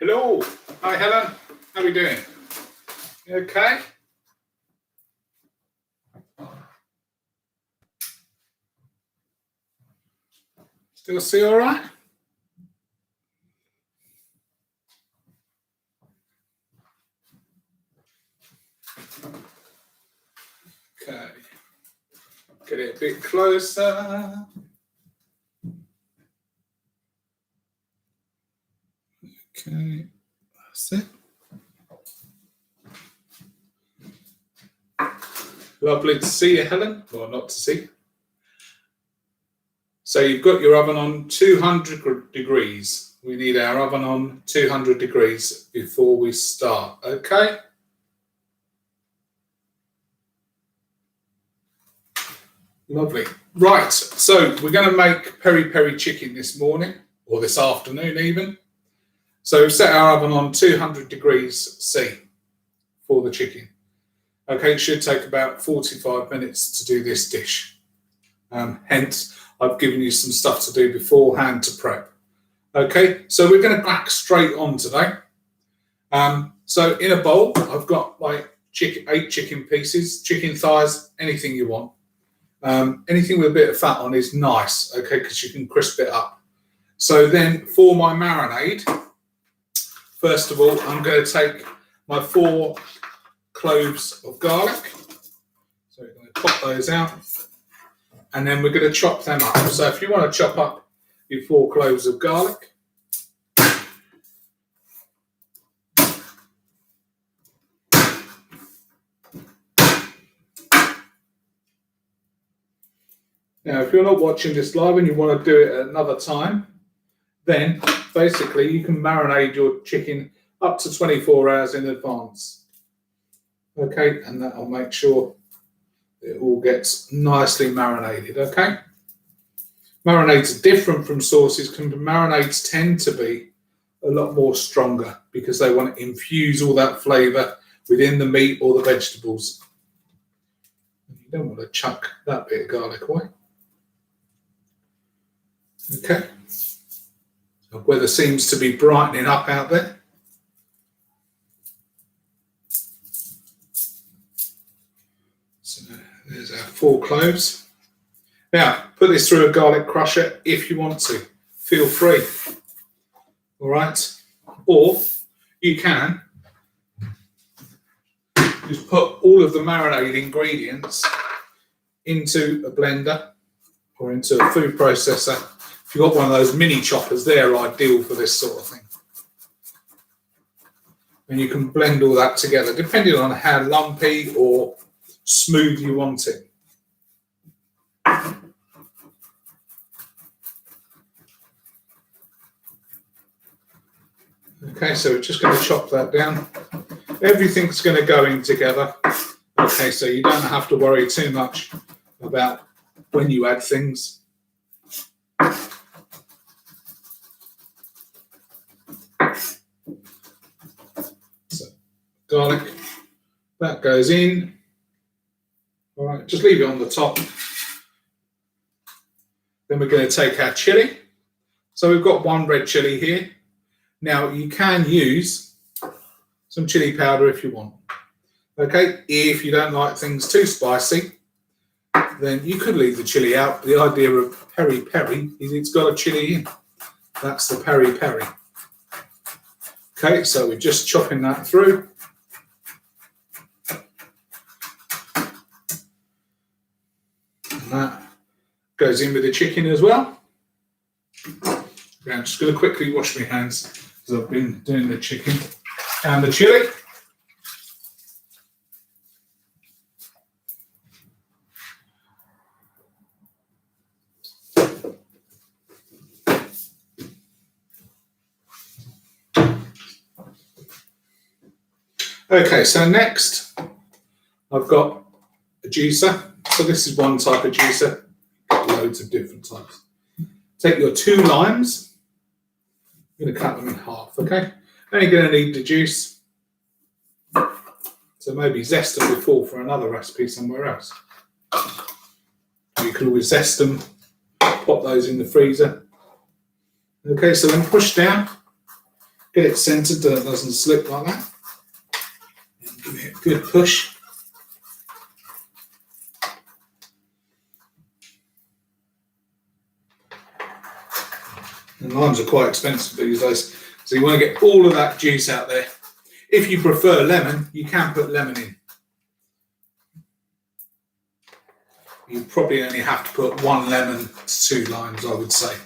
Hello. Hi, Helen. How are we doing? You okay? Still see all right? Okay. Get it a bit closer. Okay. That's it. Lovely to see you, Helen. Well, not to see. So you've got your oven on 200 degrees. We need our oven on 200 degrees before we start, okay? Lovely. Right, so we're going to make peri-peri chicken this morning, or this afternoon even. So we've set our oven on 200 degrees C for the chicken. Okay, it should take about 45 minutes to do this dish. Hence, I've given you some stuff to do beforehand to prep. Okay, so we're going to crack straight on today. So in a bowl, I've got like 8 chicken pieces, chicken thighs, anything you want. Anything with a bit of fat on is nice, okay, because you can crisp it up. So then for my marinade, first of all, I'm going to take my 4 cloves of garlic. So we're going to pop those out. And then we're going to chop them up. So if you want to chop up your 4 cloves of garlic. Now, if you're not watching this live and you want to do it at another time, then basically you can marinate your chicken up to 24 hours in advance. Okay, and that'll make sure it all gets nicely marinated, okay? Marinades are different from sauces. Marinades tend to be a lot more stronger because they want to infuse all that flavour within the meat or the vegetables. You don't want to chuck that bit of garlic away. Okay. The weather seems to be brightening up out there. So there's our 4 cloves. Now, put this through a garlic crusher if you want to. Feel free. All right? Or you can just put all of the marinated ingredients into a blender or into a food processor. If you've got one of those mini choppers, they're ideal for this sort of thing. And you can blend all that together, depending on how lumpy or smooth you want it. Okay, so we're just going to chop that down. Everything's going to go in together. Okay, so you don't have to worry too much about when you add things. So, garlic, that goes in. All right, just leave it on the top. Then we're going to take our chilli. So we've got 1 red chilli here. Now you can use some chilli powder if you want. Okay, if you don't like things too spicy, then you could leave the chilli out. The idea of peri-peri is it's got a chilli in. That's the peri-peri. Okay, so we're just chopping that through. And that goes in with the chicken as well. I'm just going to quickly wash my hands because I've been doing the chicken and the chilli. Okay, so next I've got a juicer. So this is one type of juicer. Got loads of different types. Take your 2 limes. I'm going to cut them in half, okay? Then you're going to need the juice. So maybe zest them before for another recipe somewhere else. You can always zest them, pop those in the freezer. Okay, so then push down Get it centered so it doesn't slip like that. And give it a good push. And limes are quite expensive these days, so you want to get all of that juice out there. If you prefer lemon, you can put lemon in. You probably only have to put 1 lemon to 2 limes, I would say.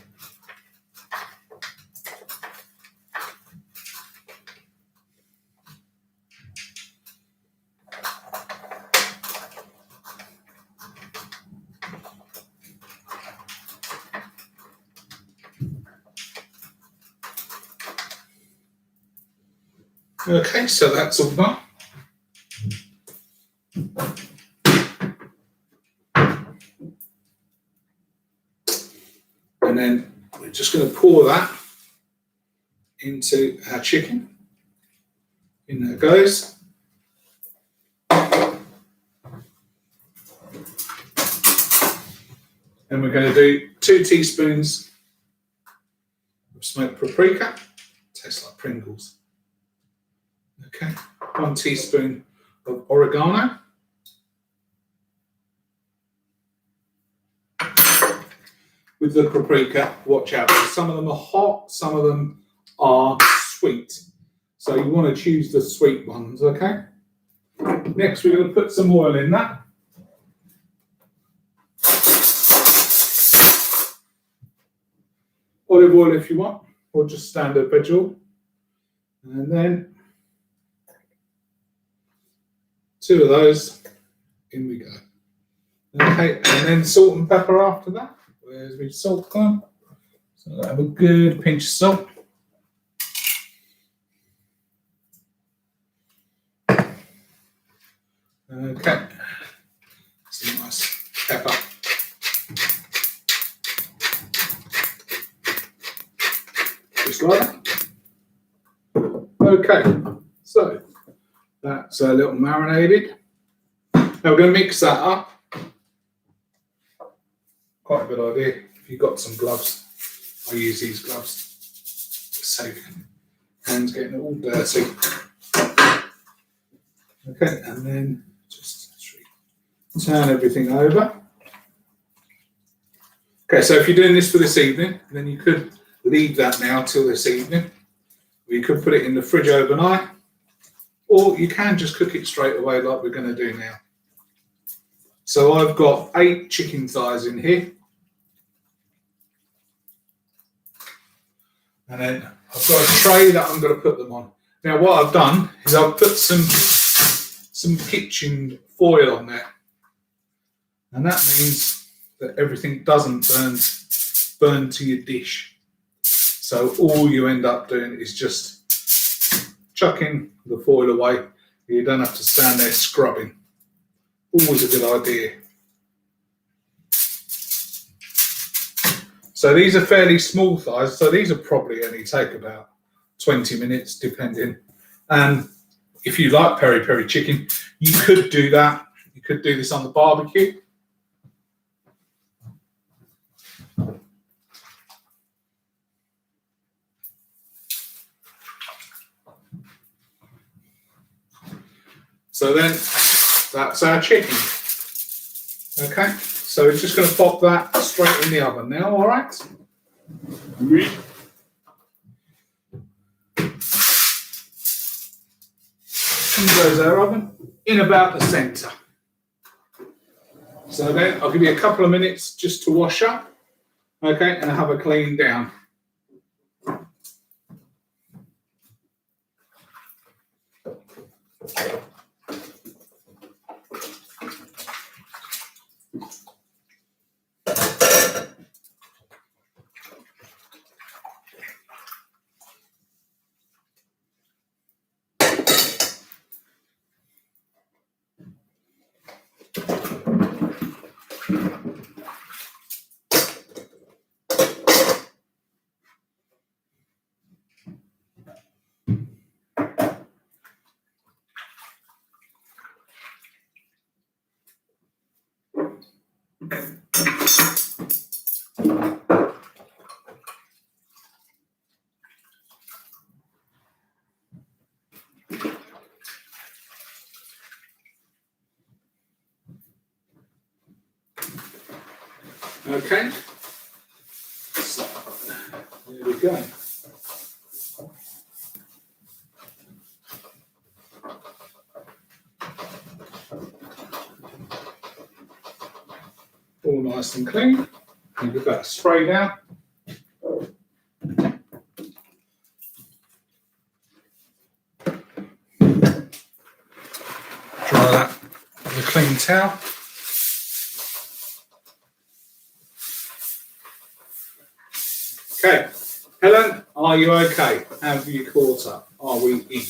Okay, so that's all done. And then we're just going to pour that into our chicken. In there it goes. And we're going to do 2 teaspoons of smoked paprika. Tastes like Pringles. Okay, 1 teaspoon of oregano. With the paprika, watch out, because some of them are hot, some of them are sweet. So you want to choose the sweet ones, okay? Next, we're going to put some oil in that. Olive oil if you want, or just standard veg oil. And then 2 of those, in we go. Okay, and then salt and pepper after that. Where's my salt gone? So I'll have a good pinch of salt. Okay, some nice pepper. Just like that. Okay, so that's a little marinated. Now we're going to mix that up. Quite a good idea. If you've got some gloves, I use these gloves to save hands getting all dirty. Okay, and then just turn everything over. Okay, so if you're doing this for this evening, then you could leave that now till this evening. Or you could put it in the fridge overnight, or you can just cook it straight away like we're going to do now. So I've got 8 chicken thighs in here. And then I've got a tray that I'm going to put them on. Now what I've done is I've put some kitchen foil on there. And that means that everything doesn't burn to your dish. So all you end up doing is just chucking the foil away. You don't have to stand there scrubbing. Always a good idea. So these are fairly small thighs, so these will probably only take about 20 minutes depending. And if you like peri-peri chicken, you could do that. You could do this on the barbecue. So then that's our chicken. Okay, so we're just going to pop that straight in the oven now, all right? In goes our oven, in about the centre. So then I'll give you a couple of minutes just to wash up, okay, and have a clean down. Okay, so there we go. All nice and clean. And get that sprayed out. Dry that with a clean towel. Okay, Helen, are you okay? Have you caught up? Are we in?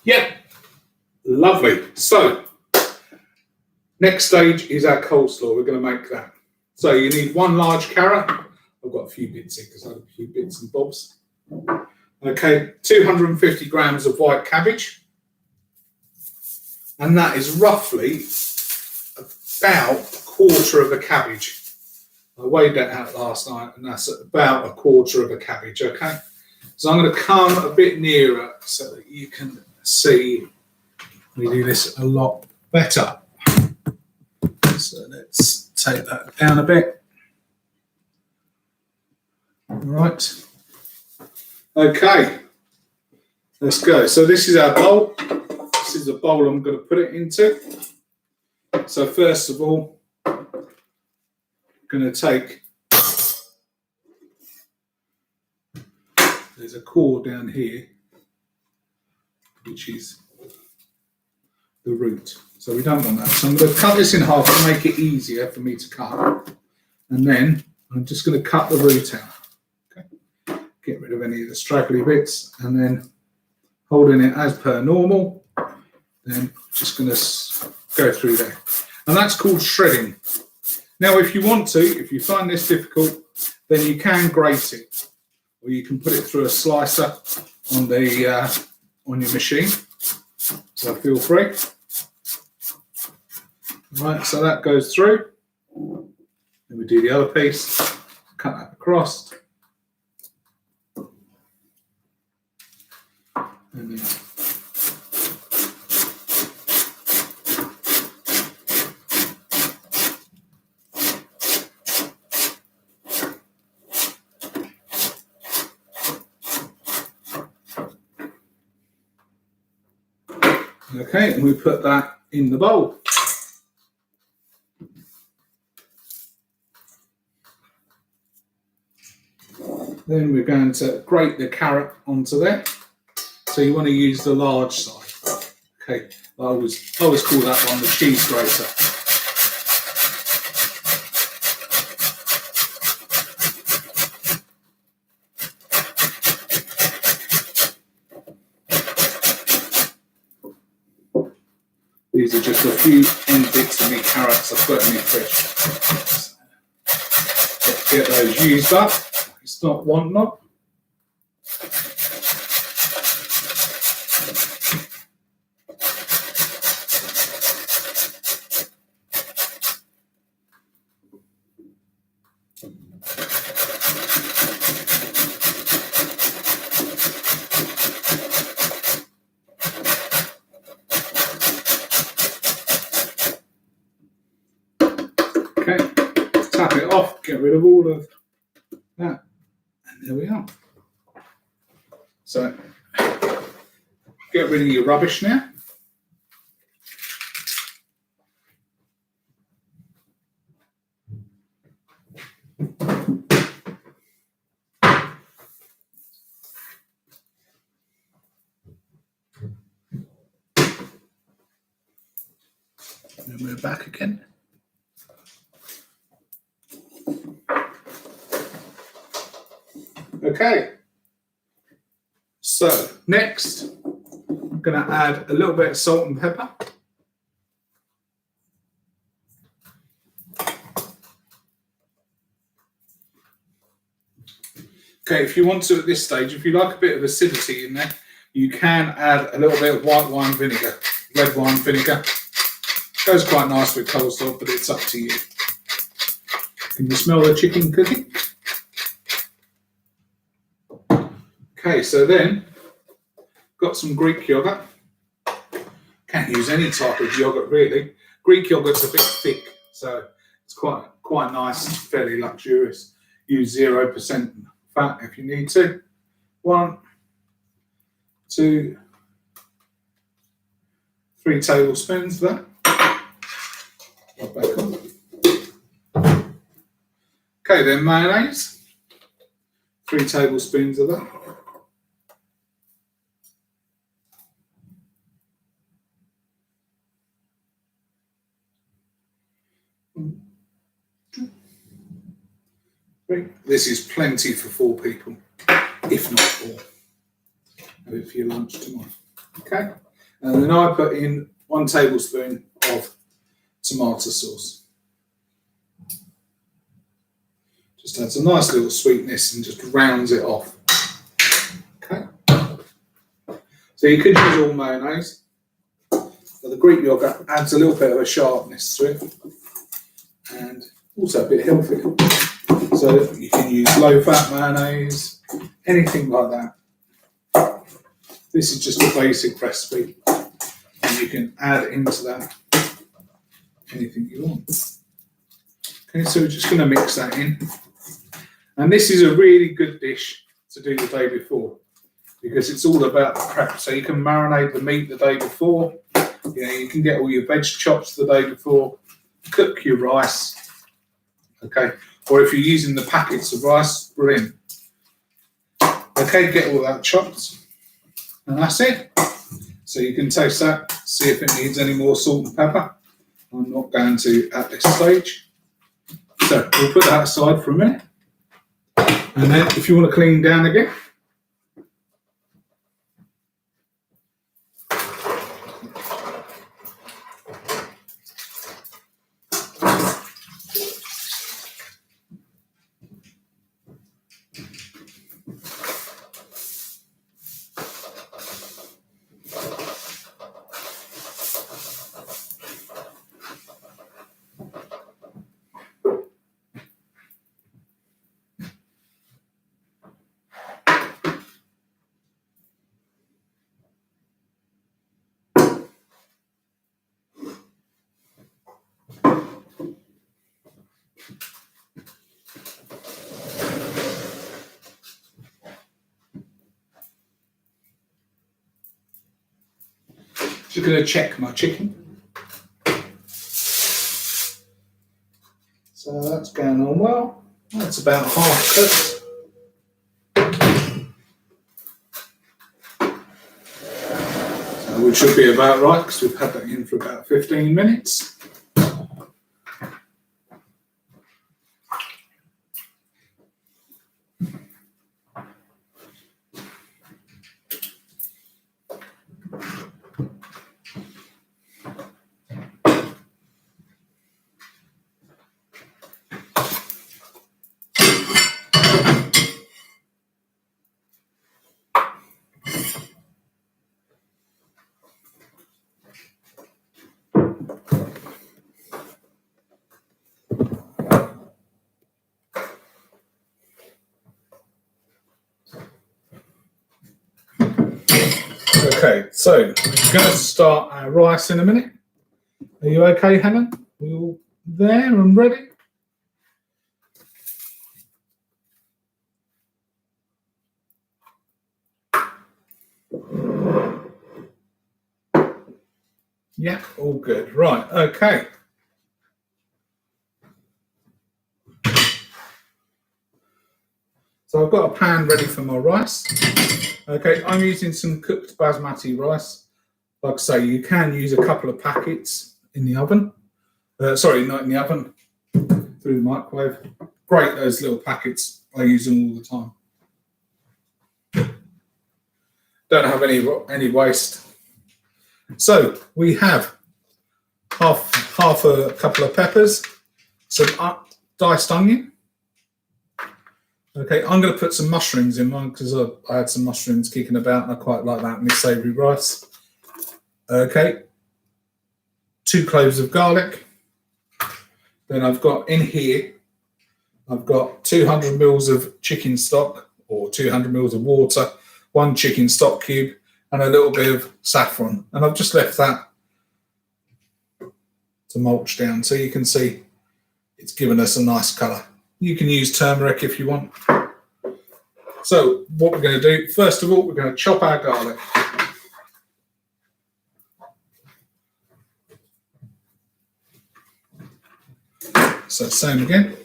Yep, lovely. So, next stage is our coleslaw. We're going to make that. So you need one large carrot. I've got a few bits here because I have a few bits and bobs. Okay, 250 grams of white cabbage. And that is roughly about a quarter of a cabbage. I weighed that out last night and that's about a quarter of a cabbage, okay? So I'm going to come a bit nearer so that you can see we do this a lot better. So let's take that down a bit. All right. Okay. Let's go. So this is our bowl. This is the bowl I'm going to put it into. So first of all, I'm going to take, there's a core down here, which is the root. So we don't want that. So I'm going to cut this in half to make it easier for me to cut. And then I'm just going to cut the root out. Okay. Get rid of any of the straggly bits and then holding it as per normal. Then just going to go through there. And that's called shredding. Now, if you want to, if you find this difficult, then you can grate it. Or you can put it through a slicer on the on your machine. So feel free. Right, so that goes through. Then we do the other piece, cut that across. And then okay, and we put that in the bowl. Then we're going to grate the carrot onto there. So you want to use the large side. Okay, I always call that one the cheese grater. These are just a few end bits of my carrots I've got in my fridge. Let's get those used up. It's not one knob. Okay, tap it off, get rid of all of that, and there we are. So, get rid of your rubbish now. Then we're back again. Okay. So next, I'm going to add a little bit of salt and pepper. Okay, if you want to at this stage, if you like a bit of acidity in there, you can add a little bit of white wine vinegar, red wine vinegar. Goes quite nice with coleslaw, but it's up to you. Can you smell the chicken cooking? Okay, so then, got some Greek yoghurt. Can't use any type of yoghurt really. Greek yoghurt's a bit thick, so it's quite nice, fairly luxurious. Use 0% fat if you need to. 1, 2, 3 tablespoons of that. Right back on. Okay, then mayonnaise. 3 tablespoons of that. This is plenty for 4 people, if not 4. Have it for your lunch tomorrow. Okay, and then I put in 1 tablespoon of tomato sauce. Just adds a nice little sweetness and just rounds it off. Okay, so you could use all mayonnaise, but the Greek yogurt adds a little bit of a sharpness to it and also a bit healthier. So you can use low-fat mayonnaise, anything like that. This is just a basic recipe, and you can add into that anything you want. Okay, so we're just going to mix that in. And this is a really good dish to do the day before because it's all about the prep. So you can marinate the meat the day before. You can get all your veg chops the day before. Cook your rice. Okay. Or if you're using the packets of rice, brilliant. Okay, get all that chopped. And that's it. So you can taste that, see if it needs any more salt and pepper. I'm not going to at this stage. So we'll put that aside for a minute. And then if you want to clean down again, just going to check my chicken. So that's going on well. That's about half cooked. So we should be about right because we've had that in for about 15 minutes. Okay, so we're going to start our rice in a minute. Are you okay, Hannah? Are we all there and ready? Yeah, all good. Right, okay. So I've got a pan ready for my rice. Okay, I'm using some cooked basmati rice. Like I say, you can use a couple of packets in the oven. Sorry, not in the oven, through the microwave. Great, those little packets. I use them all the time. Don't have any waste. So we have half a couple of peppers, some diced onion. Okay, I'm going to put some mushrooms in mine because I had some mushrooms kicking about and I quite like that in my savoury rice. Okay, 2 cloves of garlic. Then I've got in here, I've got 200 mils of chicken stock or 200 mils of water, 1 chicken stock cube, and a little bit of saffron. And I've just left that to mulch down so you can see it's given us a nice colour. You can use turmeric if you want. So what we're going to do, first of all, we're going to chop our garlic. So same again.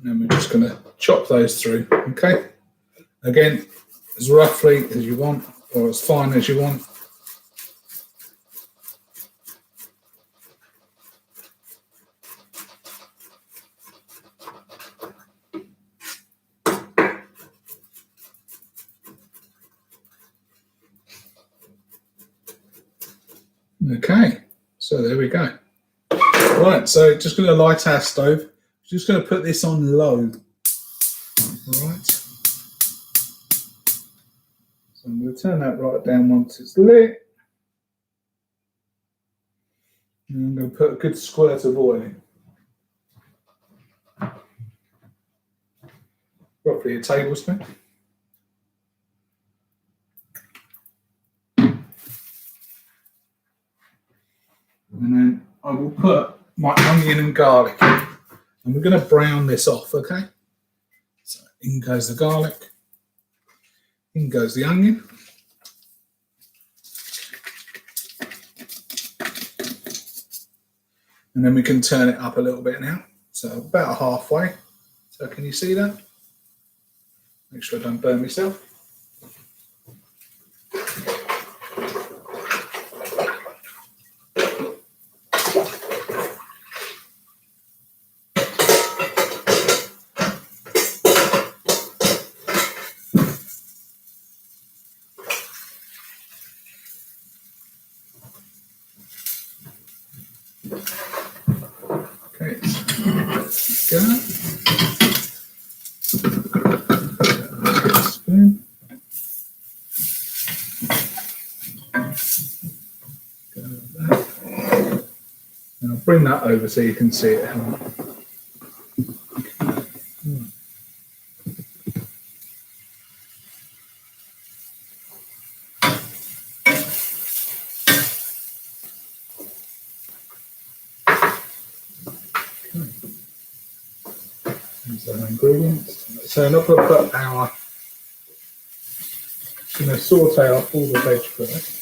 And we're just going to chop those through, okay? Again, as roughly as you want, or as fine as you want. Okay, so there we go. Right, so just going to light our stove. Just going to put this on low. All right. So I'm going to turn that right down once it's lit. And I'm going to put a good squirt of oil in. Roughly a tablespoon. And then I will put my onion and garlic in. And we're going to brown this off, okay? So in goes the garlic. In goes the onion. And then we can turn it up a little bit now. So about halfway. So can you see that? Make sure I don't burn myself. Okay, go. Spoon. Go there. And I'll bring that over so you can see it. Our ingredients. So I'm not going to put our, I'm going to saute off all the veg first.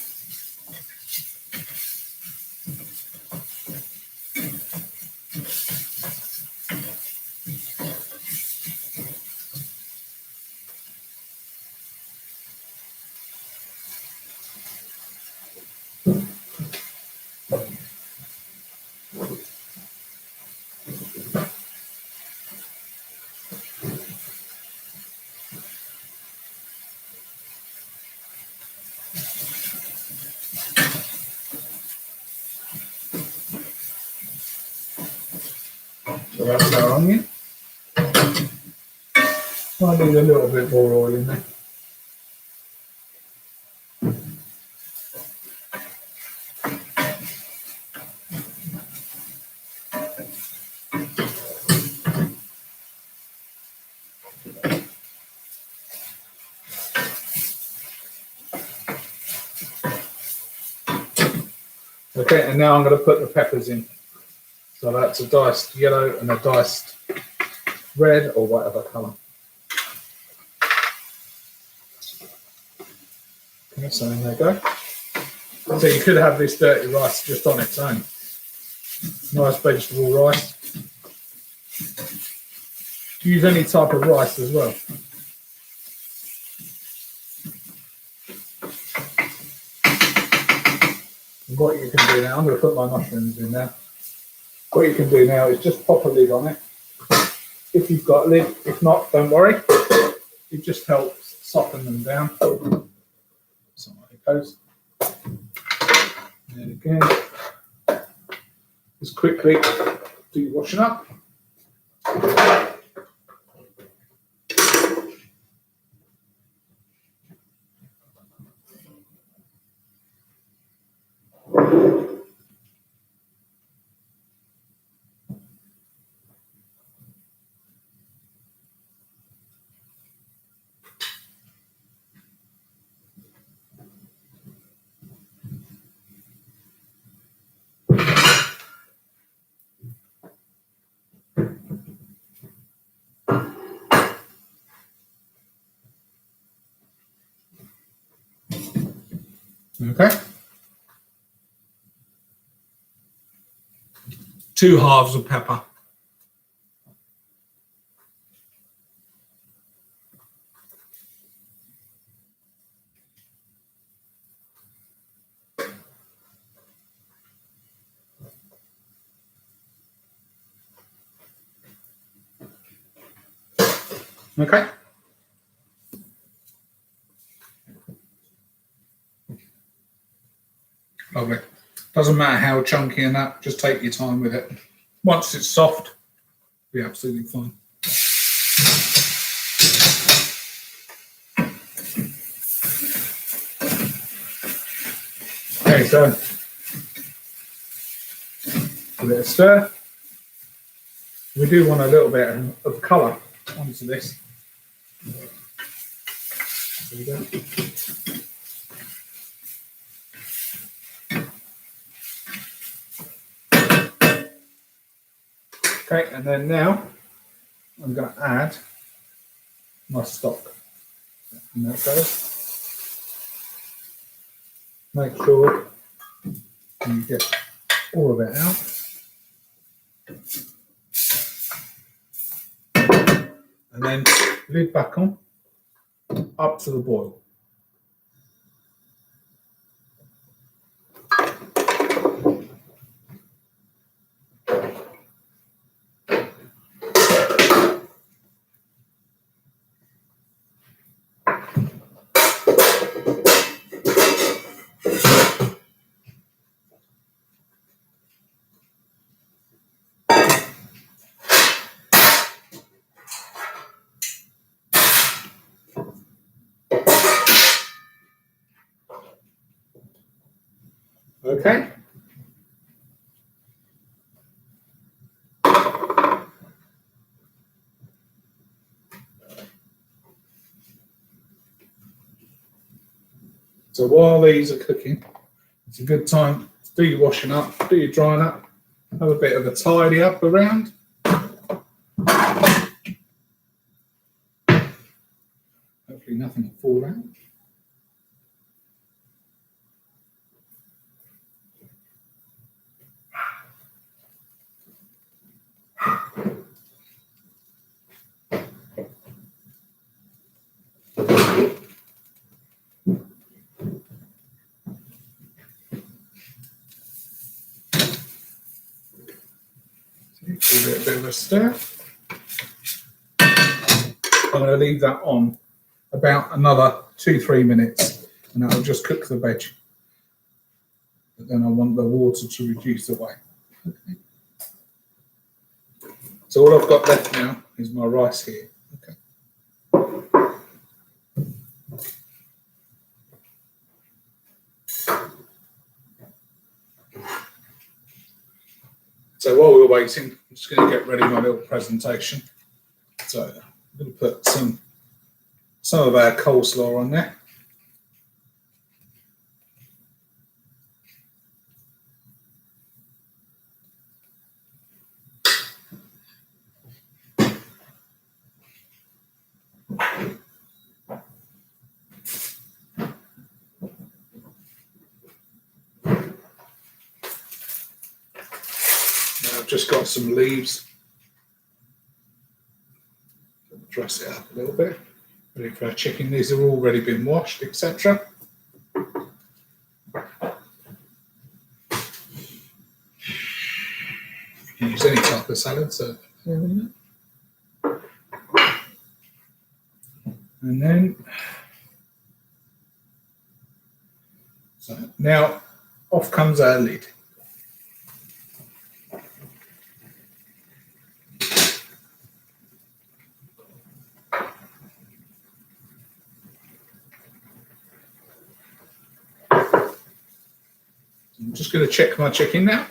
So that's our onion. I need a little bit more oil in there. Okay, and now I'm going to put the peppers in. So that's a diced yellow and a diced red or whatever colour. Okay, so in there go. So you could have this dirty rice just on its own. Nice vegetable rice. Use any type of rice as well. And what you can do now, I'm going to put my mushrooms in now. What you can do now is just pop a lid on it. If you've got a lid, if not, don't worry. It just helps soften them down. So it goes. And again, just quickly do your washing up. Okay. 2 halves of pepper. Okay. Lovely. Doesn't matter how chunky and that, just take your time with it. Once it's soft, it'll be absolutely fine. Okay, so a bit of stir. We do want a little bit of colour onto this. There we go. Okay, and then now I'm going to add my stock. And there it goes. Make sure you get all of it out. And then lid back on, up to the boil. Okay. So while these are cooking, it's a good time to do your washing up, do your drying up, have a bit of a tidy up around. Hopefully nothing will fall out. Give it a bit of a stir. I'm going to leave that on about another 2-3 minutes and that'll just cook the veg. But then I want the water to reduce away. Okay. So all I've got left now is my rice here. Okay. So while we're waiting, I'm just going to get ready my little presentation. So I'm going to put some of our coleslaw on there. I've just got some leaves. Dress it up a little bit. Ready for our chicken. These have already been washed, etc. You can use any type of salad, so and then so now off comes our lid. I'm just going to check my chicken now.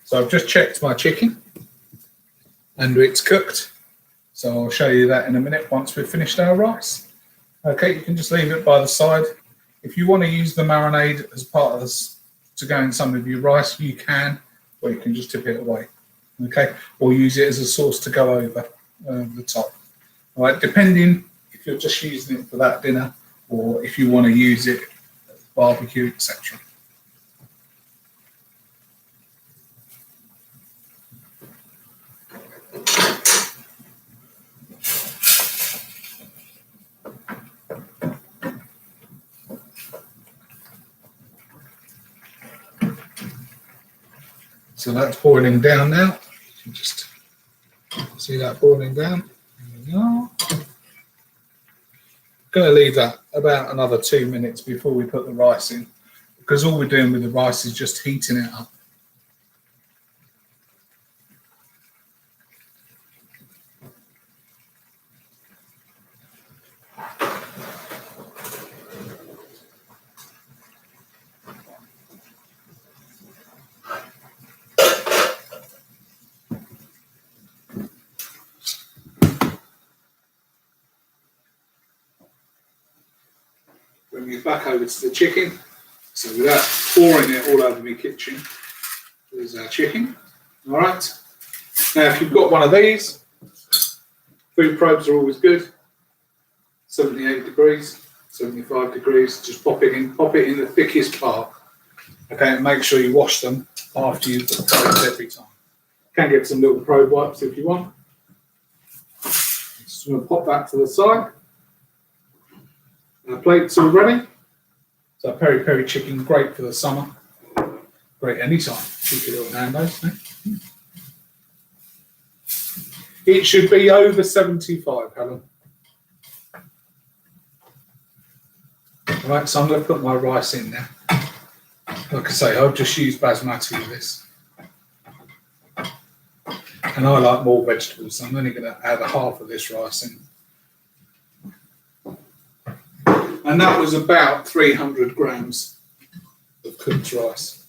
So I've just checked my chicken and it's cooked. So I'll show you that in a minute once we've finished our rice. Okay, you can just leave it by the side. If you want to use the marinade as part of this to go in some of your rice, you can, or you can just tip it away. Okay, or use it as a sauce to go over the top. All right, depending if you're just using it for that dinner or if you want to use it as barbecue, etc. So that's boiling down now. You can just see that boiling down. There we go. Going to leave that about another 2 minutes before we put the rice in, because all we're doing with the rice is just heating it up. Bring it back over to the chicken. So without pouring it all over my kitchen, there's our chicken. All right. Now, if you've got one of these, food probes are always good. 78 degrees, 75 degrees. Just pop it in the thickest part. Okay, and make sure you wash them after you've got probes every time. You can get some little probe wipes if you want. Just going to pop that to the side. Our plates all ready. So peri-peri chicken, great for the summer. Great anytime. Cheeky little Nando's. Eh? It should be over 75, Helen. Right, so I'm going to put my rice in now. Like I say, I've just used basmati with this. And I like more vegetables, so I'm only going to add a half of this rice in. And that was about 300 grams of cooked rice.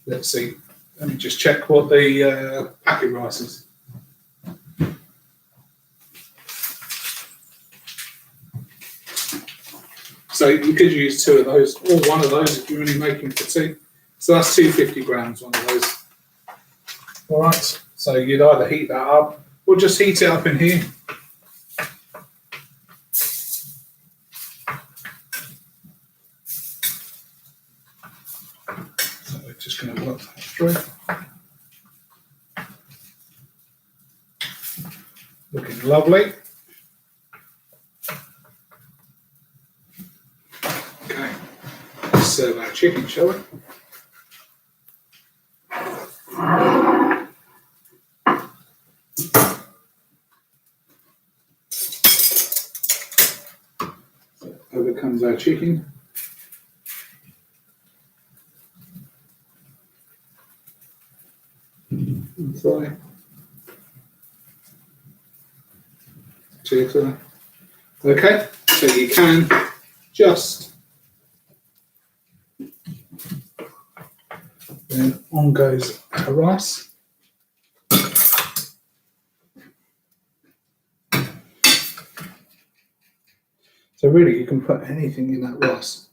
Let's see. Let me just check what the packet rice is. So you could use 2 of those, or 1 of those if you're only making for 2. So that's 250 grams, one of those. All right. So you'd either heat that up or just heat it up in here. Just going to work that through. Looking lovely. Okay, let's serve our chicken, shall we? Over comes our chicken. Fry. Okay, so you can just then on goes our rice. really, you can put anything in that rice.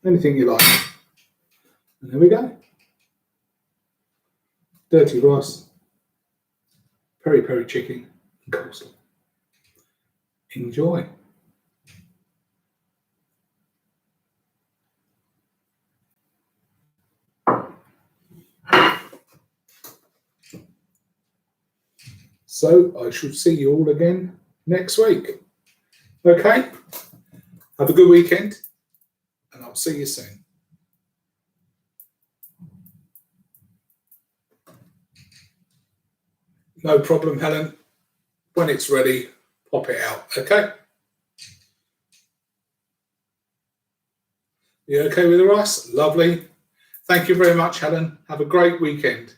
Anything you like. And there we go. Dirty rice, peri-peri chicken, and coleslaw. Enjoy. So I shall see you all again next week. Okay? Have a good weekend, and I'll see you soon. No problem, Helen. When it's ready, pop it out, okay? You okay with the rice? Lovely. Thank you very much, Helen. Have a great weekend.